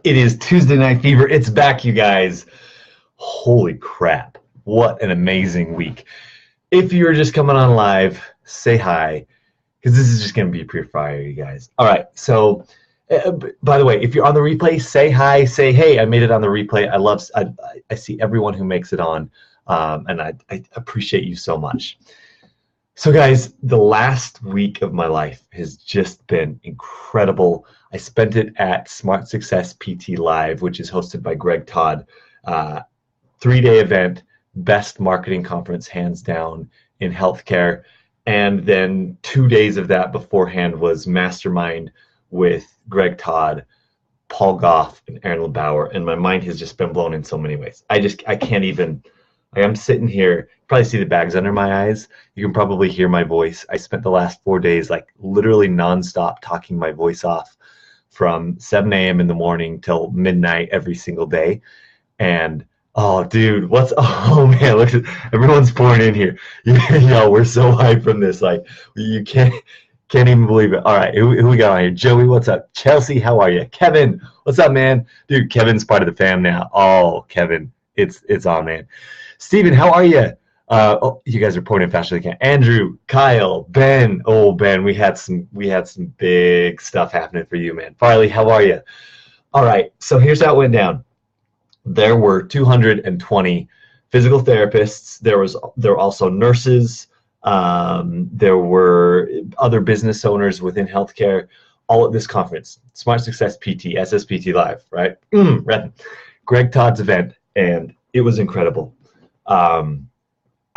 It is Tuesday Night Fever. It's back, you guys. Holy crap. What an amazing week. If you're just coming on live, say hi, because this is just going to be pure fire, you guys. All right, so by the way, if you're on the replay, say hi, say, hey, I made it on the replay. I see everyone who makes it on, and I appreciate you so much. So guys, the last week of my life has just been incredible. I spent it at Smart Success PT Live, which is hosted by Greg Todd. 3-day event, best marketing conference, hands down, in healthcare. And then 2 days of that beforehand was Mastermind with Greg Todd, Paul Goff, and Aaron LeBauer. And my mind has just been blown in so many ways. I can't even, I'm sitting here, probably see the bags under my eyes. You can probably hear my voice. I spent the last 4 days like literally nonstop talking my voice off from 7 a.m. in the morning till midnight every single day. And oh, dude, oh man, look, everyone's pouring in here. Yo, we're so hyped from this. Like, you can't even believe it. All right, who we got on here? Joey, what's up? Chelsea, how are you? Kevin, what's up, man? Dude, Kevin's part of the fam now. Oh, Kevin, it's on, man. Steven, how are you? You guys are pouring in faster than I can. Andrew, Kyle, Ben. Oh, Ben, we had some big stuff happening for you, man. Farley, how are you? All right, so here's how it went down. There were 220 physical therapists. There were also nurses. There were other business owners within healthcare, all at this conference. Smart Success PT, SSPT Live, right? Greg Todd's event, and it was incredible.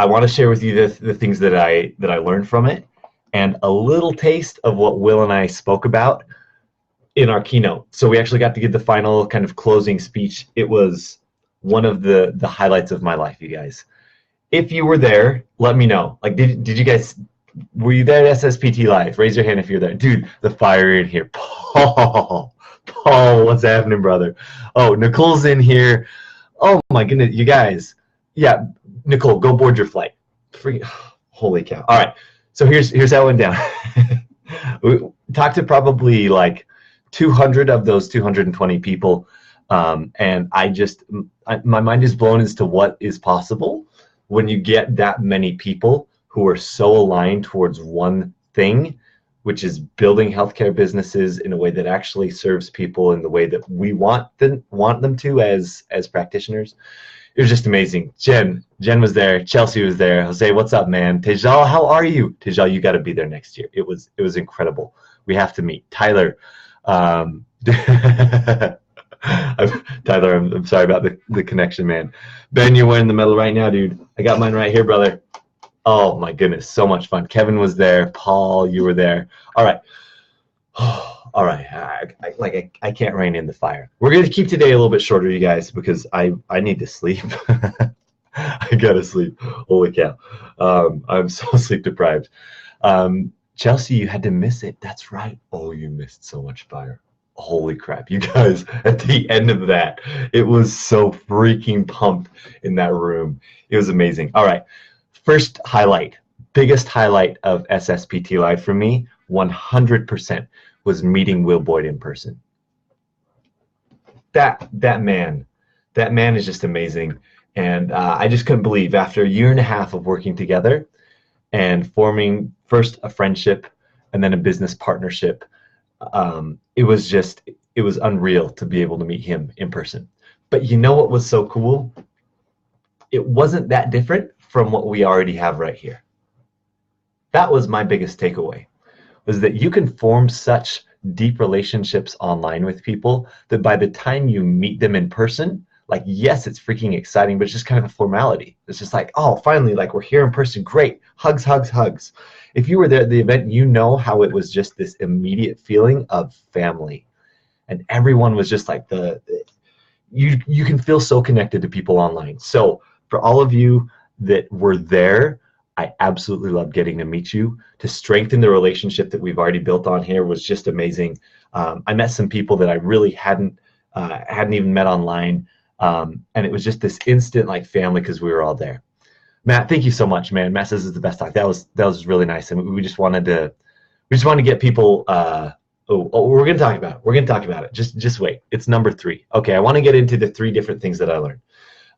I want to share with you the things that I learned from it, and a little taste of what Will and I spoke about in our keynote. So we actually got to give the final kind of closing speech. It was one of the highlights of my life, you guys. If you were there, let me know. Like, did you guys, were you there at SSPT Live? Raise your hand if you're there. Dude, the fire in here. Paul, what's happening, brother? Oh, Nicole's in here. Oh my goodness, you guys. Yeah, Nicole, go board your flight. Holy cow. All right, so here's how it went down. We talked to probably like 200 of those 220 people, and my mind is blown as to what is possible when you get that many people who are so aligned towards one thing, which is building healthcare businesses in a way that actually serves people in the way that we want them to as practitioners. It was just amazing. Jen was there. Chelsea was there. Jose, what's up, man? Tejal, how are you? Tejal, you got to be there next year. It was incredible. We have to meet. Tyler, Tyler, I'm sorry about the connection, man. Ben, you're wearing the medal right now, dude. I got mine right here, brother. Oh my goodness, so much fun. Kevin was there. Paul, you were there. All right. All right. I can't rein in the fire. We're going to keep today a little bit shorter, you guys, because I need to sleep. I gotta sleep. Holy cow. I'm so sleep deprived. Chelsea, you had to miss it. That's right. Oh, you missed so much fire. Holy crap, you guys, at the end of that, it was so freaking pumped in that room. It was amazing. All right, first highlight, biggest highlight of SSPT Live for me, 100% was meeting Will Boyd in person. That man is just amazing. And I just couldn't believe, after a year and a half of working together and forming first a friendship and then a business partnership, it was unreal to be able to meet him in person. But you know what was so cool? It wasn't that different from what we already have right here. That was my biggest takeaway, was that you can form such deep relationships online with people that by the time you meet them in person, like, yes, it's freaking exciting, but it's just kind of a formality. It's just like, oh, finally, like, we're here in person. Great. Hugs, hugs, hugs. If you were there at the event, you know how it was just this immediate feeling of family. And everyone was just like you can feel so connected to people online. So for all of you that were there, I absolutely loved getting to meet you. To strengthen the relationship that we've already built on here was just amazing. I met some people that I really hadn't even met online. And it was just this instant like family because we were all there. Matt, thank you so much, man. Matt says it's the best talk. That was really nice, and we just wanted to get people we're gonna talk about it. We're gonna talk about it. Just wait. It's number 3. Okay, I want to get into the 3 different things that I learned.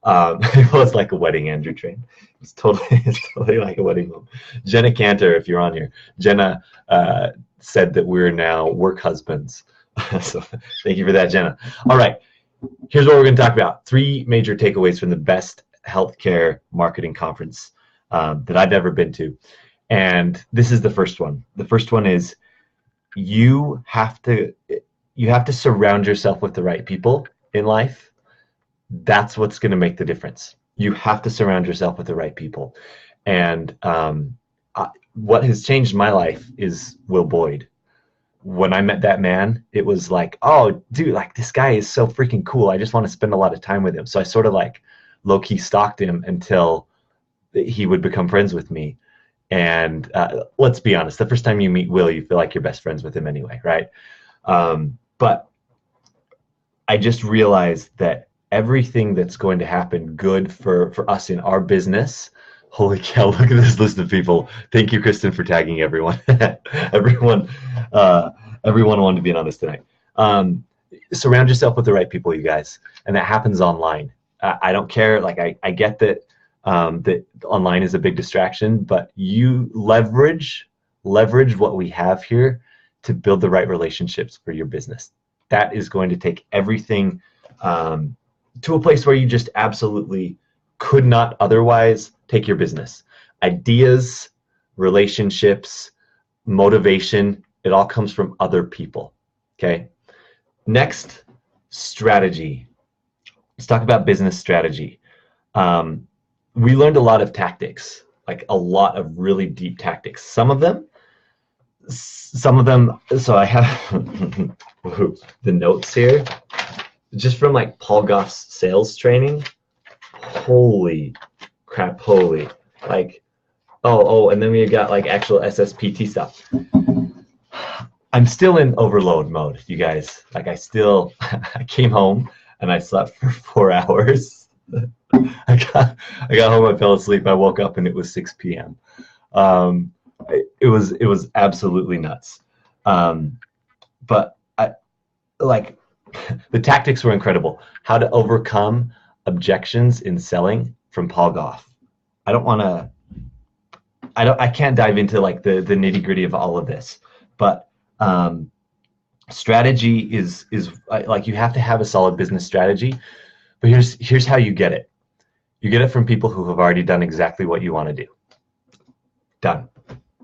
It was like a wedding, Andrew Train. It's totally like a wedding home. Jenna Cantor, if you're on here, Jenna said that we're now work husbands. So thank you for that, Jenna. All right, here's what we're going to talk about. 3 major takeaways from the best healthcare marketing conference that I've ever been to. And this is the first one. The first one is you have to surround yourself with the right people in life. That's what's going to make the difference. You have to surround yourself with the right people. And what has changed my life is Will Boyd. When I met that man, it was like, oh, dude, like this guy is so freaking cool. I just want to spend a lot of time with him. So I sort of like low-key stalked him until he would become friends with me. And let's be honest, the first time you meet Will, you feel like you're best friends with him anyway, right? But I just realized that everything that's going to happen good for us in our business. Holy cow, look at this list of people. Thank you, Kristen, for tagging everyone. everyone wanted to be on this tonight. Surround yourself with the right people, you guys. And that happens online. I don't care. Like I get that that online is a big distraction, but you leverage what we have here to build the right relationships for your business. That is going to take everything to a place where you just absolutely could not otherwise take your business. Ideas, relationships, motivation, it all comes from other people, okay? Next, strategy. Let's talk about business strategy. We learned a lot of tactics, like a lot of really deep tactics. Some of them, so I have the notes here, just from like Paul Goff's sales training. Holy crap, like, and then we got like actual SSPT stuff. I'm still in overload mode, you guys. Like I came home and I slept for 4 hours. I got home, I fell asleep, I woke up and it was 6 p.m. It was absolutely nuts. But the tactics were incredible. How to overcome objections in selling from Paul Goff. I can't dive into like the nitty gritty of all of this, but strategy is like you have to have a solid business strategy. But here's how you get it. You get it from people who have already done exactly what you want to do. Done.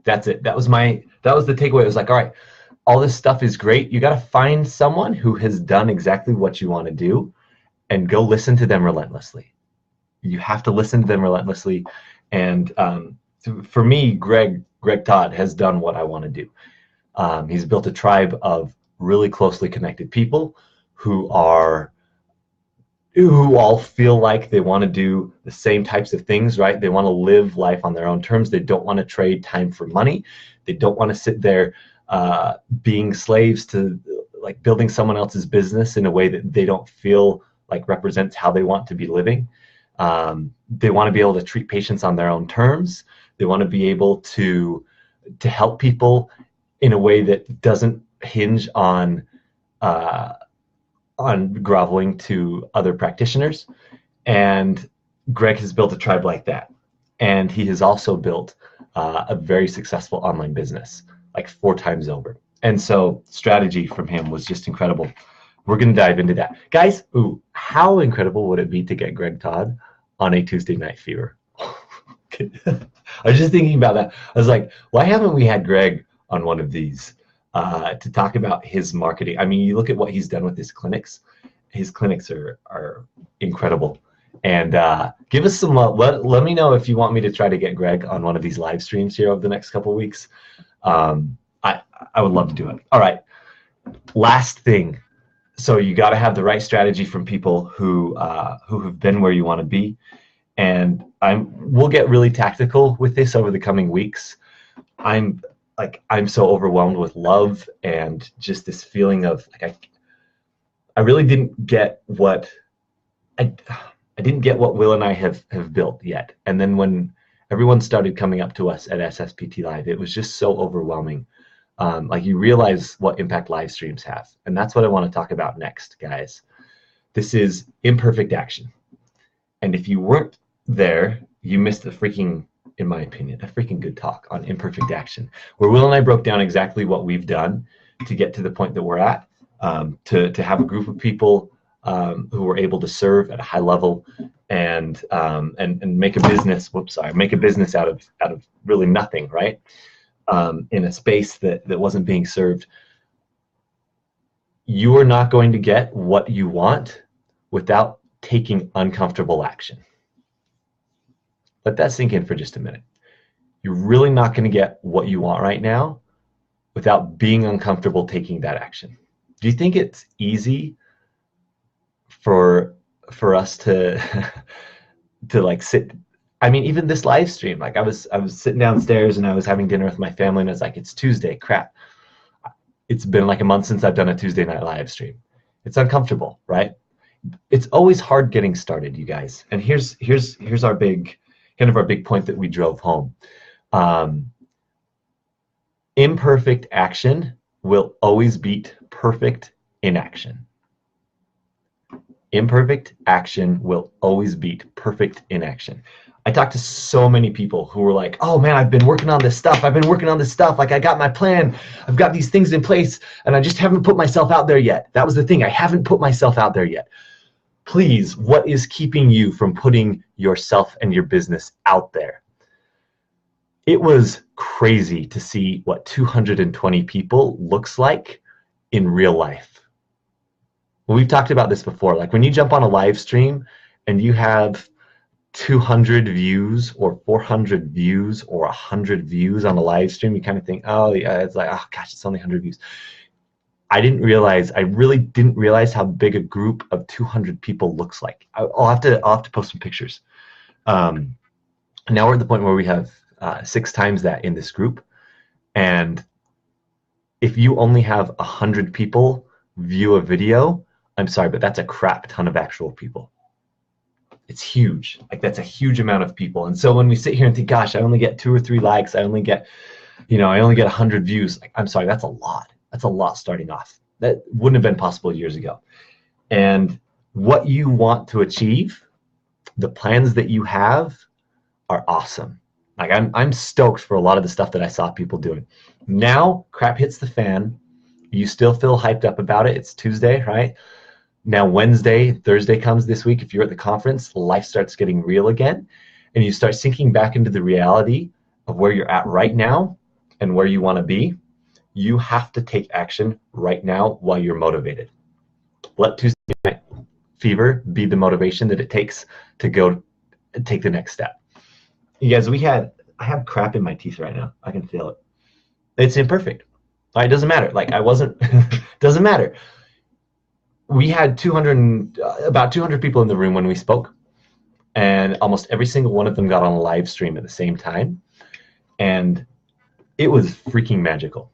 That's it. That was the takeaway. It was like, all right, all this stuff is great. You got to find someone who has done exactly what you want to do and go listen to them relentlessly. You have to listen to them relentlessly. And for me, Greg Todd has done what I want to do. He's built a tribe of really closely connected people who all feel like they want to do the same types of things, right? They want to live life on their own terms. They don't want to trade time for money. They don't want to sit there being slaves to like building someone else's business in a way that they don't feel like represents how they want to be living. They want to be able to treat patients on their own terms. They want to be able to help people in a way that doesn't hinge on groveling to other practitioners. And Greg has built a tribe like that. And he has also built a very successful online business, like 4 times over. And so strategy from him was just incredible. We're going to dive into that. Guys, how incredible would it be to get Greg Todd on a Tuesday Night Fever? I was just thinking about that. I was like, why haven't we had Greg on one of these to talk about his marketing? I mean, you look at what he's done with his clinics. His clinics are incredible. And give us some let me know if you want me to try to get Greg on one of these live streams here over the next couple of weeks. I would love to do it. All right, last thing. So you got to have the right strategy from people who have been where you want to be. And we'll get really tactical with this over the coming weeks. I'm so overwhelmed with love and just this feeling of like I really didn't get what I didn't get what Will and I have built yet. And then when everyone started coming up to us at SSPT Live, it was just so overwhelming Like you realize what impact live streams have. And that's what I want to talk about next, guys. This is imperfect action. And if you weren't there, you missed a freaking, in my opinion, a freaking good talk on imperfect action, where Will and I broke down exactly what we've done to get to the point that we're at, to have a group of people who were able to serve at a high level and make a business. Make a business out of really nothing, right? In a space that wasn't being served. You are not going to get what you want without taking uncomfortable action. Let that sink in for just a minute. You're really not going to get what you want right now without being uncomfortable taking that action. Do you think it's easy for us to to like sit? I mean, even this live stream, like I was sitting downstairs and I was having dinner with my family and I was like, it's Tuesday, crap. It's been like a month since I've done a Tuesday night live stream. It's uncomfortable, right? It's always hard getting started, you guys. And here's our big point that we drove home. Imperfect action will always beat perfect inaction. Imperfect action will always beat perfect inaction. I talked to so many people who were like, oh man, I've been working on this stuff. Like I got my plan. I've got these things in place and I just haven't put myself out there yet. That was the thing. I haven't put myself out there yet. Please, what is keeping you from putting yourself and your business out there? It was crazy to see what 220 people looks like in real life. We've talked about this before. Like when you jump on a live stream and you have 200 views or 400 views or 100 views on a live stream, you kind of think, oh yeah, it's like, oh gosh, it's only 100 views. I really didn't realize how big a group of 200 people looks like. I'll have to post some pictures. Now we're at the point where we have 6 times that in this group. And if you only have 100 people view a video, I'm sorry, but that's a crap ton of actual people. It's huge. Like that's a huge amount of people. And so when we sit here and think, gosh, I only get 2 or 3 likes, I only get 100 views. Like, I'm sorry, that's a lot. That's a lot starting off. That wouldn't have been possible years ago. And what you want to achieve, the plans that you have are awesome. Like I'm stoked for a lot of the stuff that I saw people doing. Now crap hits the fan. You still feel hyped up about it. It's Tuesday, right? Now Wednesday, Thursday comes this week. If you're at the conference, life starts getting real again. And you start sinking back into the reality of where you're at right now and where you want to be. You have to take action right now while you're motivated. Let Tuesday night fever be the motivation that it takes to go take the next step. You guys, I have crap in my teeth right now. I can feel it. It's imperfect. It doesn't matter. Like I wasn't, doesn't matter. We had about 200 people in the room when we spoke, and almost every single one of them got on a live stream at the same time. And it was freaking magical.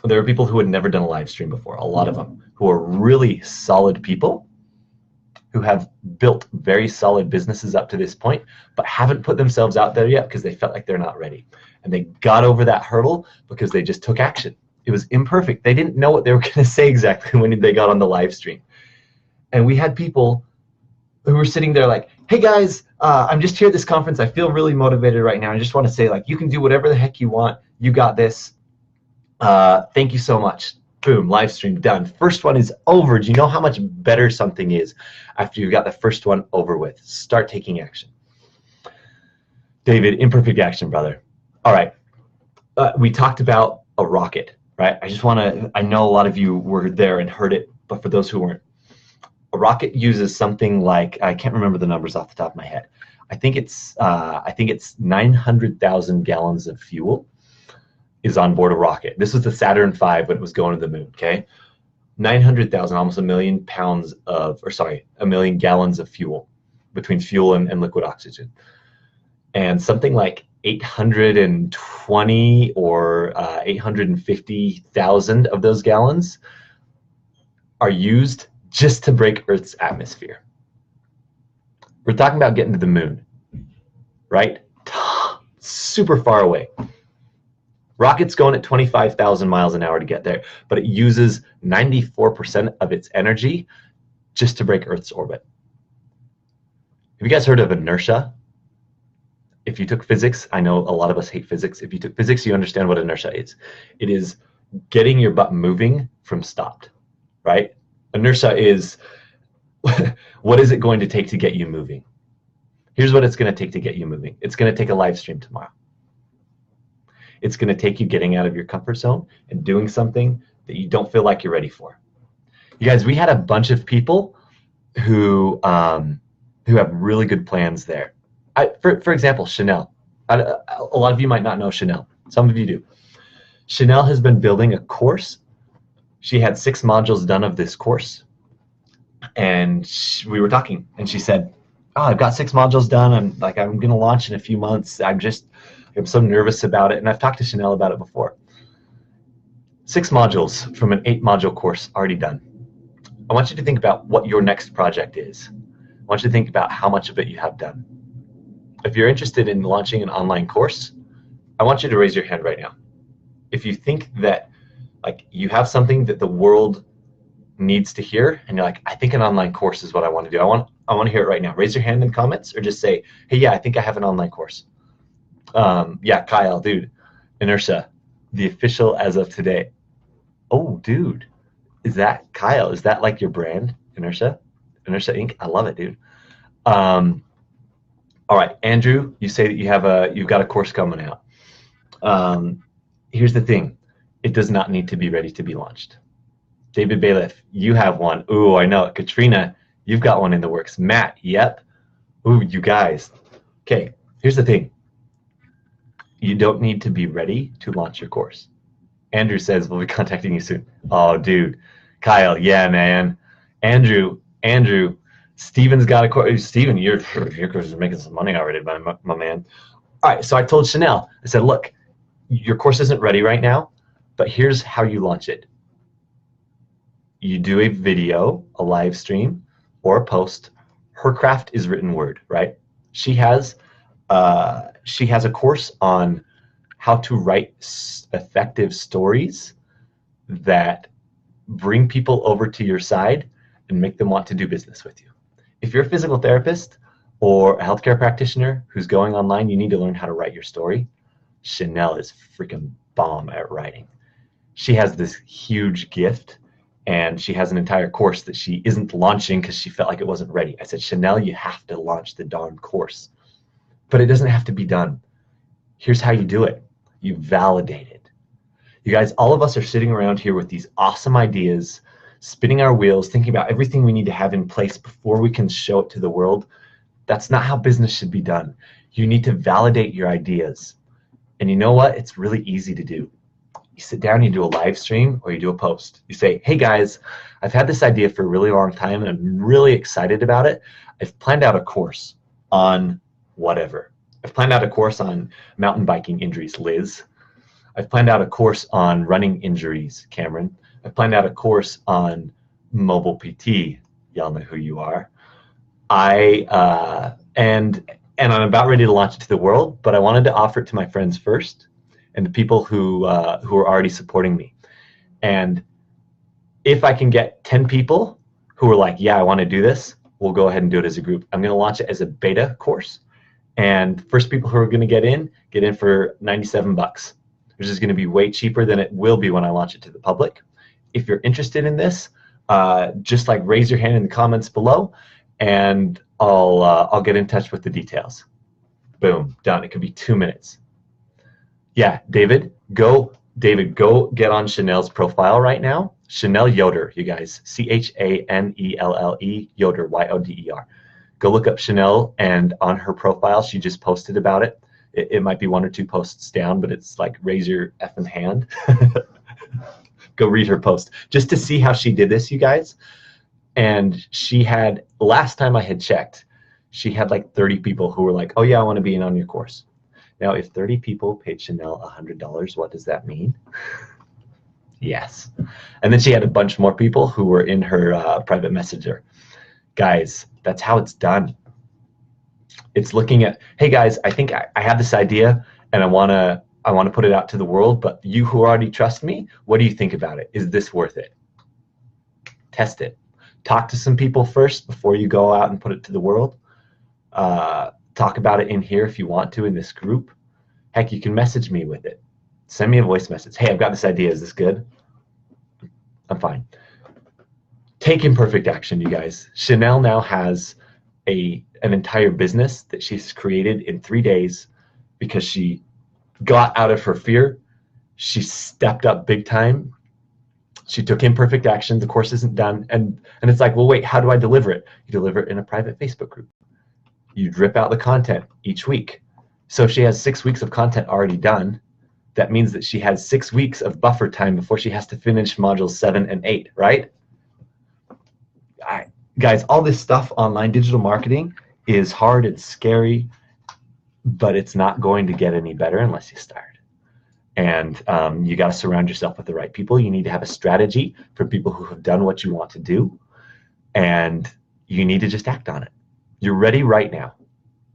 There were people who had never done a live stream before, a lot of them, who are really solid people who have built very solid businesses up to this point, but haven't put themselves out there yet because they felt like they're not ready. And they got over that hurdle because they just took action. It was imperfect. They didn't know what they were going to say exactly when they got on the live stream. And we had people who were sitting there like, hey guys, I'm just here at this conference. I feel really motivated right now. I just want to say, like, you can do whatever the heck you want. You got this. Thank you so much. Boom, live stream done. First one is over. Do you know how much better something is after you got the first one over with? Start taking action. David, imperfect action, brother. All right. We talked about a rocket, right? I know a lot of you were there and heard it, but for those who weren't, a rocket uses something like, I can't remember the numbers off the top of my head. I think it's 900,000 gallons of fuel is on board a rocket. This was the Saturn V when it was going to the moon, okay? 900,000, almost a million gallons of fuel, between fuel and liquid oxygen. And something like 820 or 850,000 of those gallons are used just to break Earth's atmosphere. We're talking about getting to the moon, right? Super far away. Rocket's going at 25,000 miles an hour to get there, but it uses 94% of its energy just to break Earth's orbit. Have you guys heard of inertia? If you took physics, I know a lot of us hate physics. If you took physics, you understand what inertia is. It is getting your butt moving from stopped, right? Inertia is what is it going to take to get you moving? Here's what it's going to take to get you moving. It's going to take a live stream tomorrow. It's going to take you getting out of your comfort zone and doing something that you don't feel like you're ready for. You guys, we had a bunch of people who have really good plans there. For example, Chanel. A lot of you might not know Chanel. Some of you do. Chanel has been building a course. She had 6 modules done of this course. And we were talking, and she said, "Oh, I've got 6 modules done. I'm going to launch in a few months. I'm so nervous about it." And I've talked to Chanel about it before. 6 modules from an 8-module course already done. I want you to think about what your next project is. I want you to think about how much of it you have done. If you're interested in launching an online course, I want you to raise your hand right now. If you think that you have something that the world needs to hear, and you're like, "I think an online course is what I want to do. I want to hear it right now." Raise your hand in comments, or just say, "Hey, yeah, I think I have an online course." Yeah, Kyle, dude. Inertia, the official as of today. Oh, dude, is that Kyle? Is that like your brand, Inertia? Inertia Inc. I love it, dude. All right, Andrew, you say that you've got a course coming out. Here's the thing: it does not need to be ready to be launched. David Bailiff, you have one. Ooh, I know it. Katrina, you've got one in the works. Matt, yep. Ooh, you guys. Okay, here's the thing. You don't need to be ready to launch your course. Andrew says we'll be contacting you soon. Oh, dude. Kyle, yeah, man. Andrew, Steven's got a course. Steven, your course is making some money already, my man. All right, so I told Chanel, I said, "Look, your course isn't ready right now, but here's how you launch it. You do a video, a live stream, or a post. Her craft is written word, right? She has a course on how to write effective stories that bring people over to your side and make them want to do business with you. If you're a physical therapist or a healthcare practitioner who's going online, you need to learn how to write your story. Chanel is freaking bomb at writing. She has this huge gift, and she has an entire course that she isn't launching because she felt like it wasn't ready. I said, "Chanel, you have to launch the darn course." But it doesn't have to be done. Here's how you do it. You validate it. You guys, all of us are sitting around here with these awesome ideas, spinning our wheels, thinking about everything we need to have in place before we can show it to the world. That's not how business should be done. You need to validate your ideas. And you know what? It's really easy to do. You sit down, you do a live stream, or you do a post. You say, "Hey guys, I've had this idea for a really long time and I'm really excited about it. I've planned out a course on whatever. I've planned out a course on mountain biking injuries, Liz. I've planned out a course on running injuries, Cameron. I've planned out a course on mobile PT. Y'all know who you are. And I'm about ready to launch it to the world, but I wanted to offer it to my friends first and the people who are already supporting me. And if I can get 10 people who are like, "Yeah, I want to do this," we'll go ahead and do it as a group. I'm going to launch it as a beta course. And first people who are going to get in for $97, which is going to be way cheaper than it will be when I launch it to the public. If you're interested in this, just raise your hand in the comments below, and I'll get in touch with the details. Boom, done. It could be 2 minutes. Yeah, David, go get on Chanel's profile right now. Chanel Yoder, you guys. CHANELLE Yoder, YODER. Go look up Chanel, and on her profile, she just posted about it. It might be 1 or 2 posts down, but it's like raise your effing hand. Go read her post just to see how she did this, you guys. And she had, last time I had checked, she had 30 people who were like, "Oh yeah, I want to be in on your course." Now, if 30 people paid Chanel $100, what does that mean? Yes. And then she had a bunch more people who were in her private messenger. Guys, that's how it's done. It's looking at, "Hey guys, I think I have this idea and I want to I want to put it out to the world, but you who already trust me, what do you think about it? Is this worth it? Test it. Talk to some people first before you go out and put it to the world. Talk about it in here if you want to in this group. Heck, you can message me with it. Send me a voice message. Hey, I've got this idea. Is this good? I'm fine. Take imperfect action, you guys. Chanel now has an entire business that she's created in 3 days because she got out of her fear. She stepped up big time. She took imperfect action. The course isn't done. And it's like, well, wait, how do I deliver it? You deliver it in a private Facebook group. You drip out the content each week. So if she has 6 weeks of content already done, that means that she has 6 weeks of buffer time before she has to finish modules 7 and 8, right? Guys, all this stuff, online digital marketing, is hard, it's scary, but it's not going to get any better unless you start. And you got to surround yourself with the right people. You need to have a strategy for people who have done what you want to do, and you need to just act on it. You're ready right now.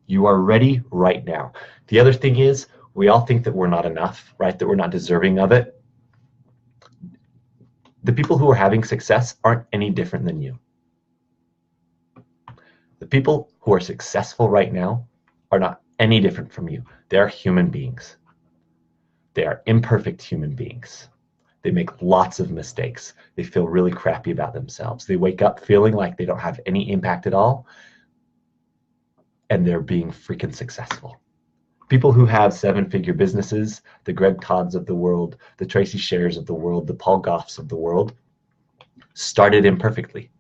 You are ready right now. The other thing is, we all think that we're not enough, right? That we're not deserving of it. The people who are having success aren't any different than you. The people who are successful right now are not any different from you. They are human beings. They are imperfect human beings. They make lots of mistakes. They feel really crappy about themselves. They wake up feeling like they don't have any impact at all, and they're being freaking successful. People who have 7-figure businesses, the Greg Todds of the world, the Tracy Shares of the world, the Paul Goffs of the world, started imperfectly.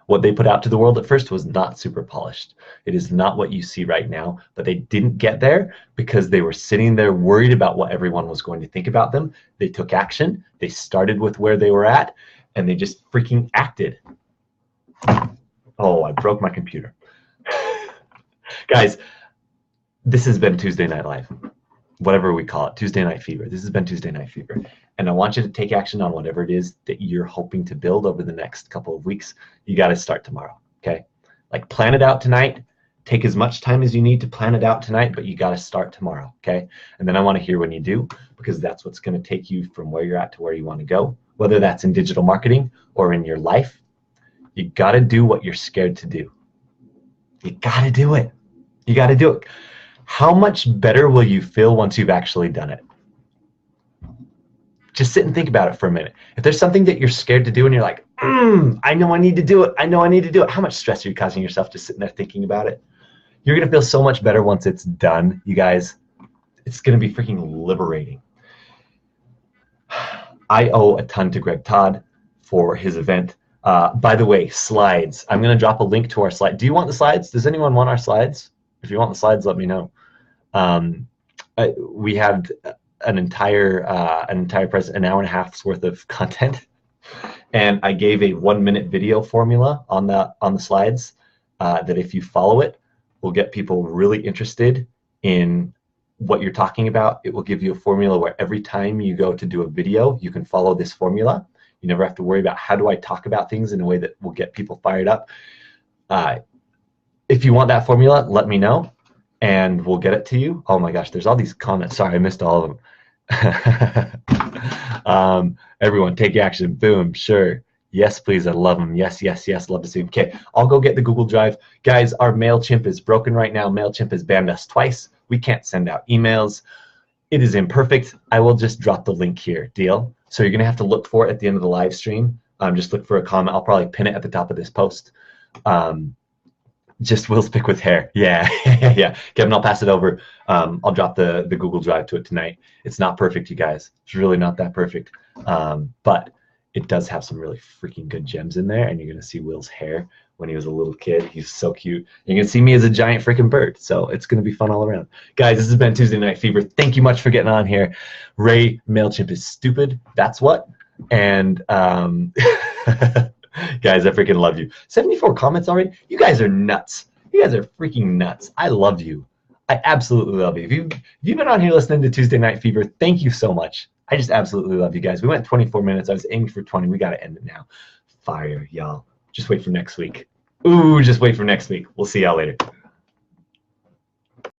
What they put out to the world at first was not super polished. It is not what you see right now, but they didn't get there because they were sitting there worried about what everyone was going to think about them. They took action. They started with where they were at, and they just freaking acted. Oh, I broke my computer. Guys, this has been Tuesday Night Live, whatever we call it, Tuesday Night Fever. This has been Tuesday Night Fever. And I want you to take action on whatever it is that you're hoping to build over the next couple of weeks. You got to start tomorrow, okay? Like, plan it out tonight. Take as much time as you need to plan it out tonight, but you got to start tomorrow, okay? And then I want to hear when you do, because that's what's going to take you from where you're at to where you want to go, whether that's in digital marketing or in your life. You got to do what you're scared to do. You got to do it. You got to do it. How much better will you feel once you've actually done it? Just sit and think about it for a minute. If there's something that you're scared to do and you're like, I know I need to do it. I know I need to do it. How much stress are you causing yourself just sitting there thinking about it? You're going to feel so much better once it's done, you guys. It's going to be freaking liberating. I owe a ton to Greg Todd for his event. By the way, slides. I'm going to drop a link to our slide. Do you want the slides? Does anyone want our slides? If you want the slides, let me know. We had an entire present, an hour and a half's worth of content, and I gave a 1-minute video formula on the slides that if you follow it will get people really interested in what you're talking about. It will give you a formula where every time you go to do a video, you can follow this formula. You never have to worry about how do I talk about things in a way that will get people fired up. If you want that formula, let me know, and we'll get it to you. Oh my gosh, there's all these comments. Sorry, I missed all of them. Everyone, take action. Boom, sure. Yes, please, I love them. Yes, yes, yes, love to see them. Okay, I'll go get the Google Drive. Guys, our MailChimp is broken right now. MailChimp has banned us twice. We can't send out emails. It is imperfect. I will just drop the link here. Deal? So you're going to have to look for it at the end of the live stream. Just look for a comment. I'll probably pin it at the top of this post. Just Will Spick with hair. Yeah, yeah. Kevin, I'll pass it over. I'll drop the Google Drive to it tonight. It's not perfect, you guys. It's really not that perfect. But it does have some really freaking good gems in there, and you're going to see Will's hair when he was a little kid. He's so cute. You're going to see me as a giant freaking bird, so it's going to be fun all around. Guys, this has been Tuesday Night Fever. Thank you much for getting on here. Ray, MailChimp is stupid. That's what. And guys, I freaking love you. 74 comments already? You guys are nuts. You guys are freaking nuts. I love you. I absolutely love you. If you've been on here listening to Tuesday Night Fever, thank you so much. I just absolutely love you guys. We went 24 minutes. I was aiming for 20. We got to end it now. Fire, y'all. Just wait for next week. Ooh, just wait for next week. We'll see y'all later.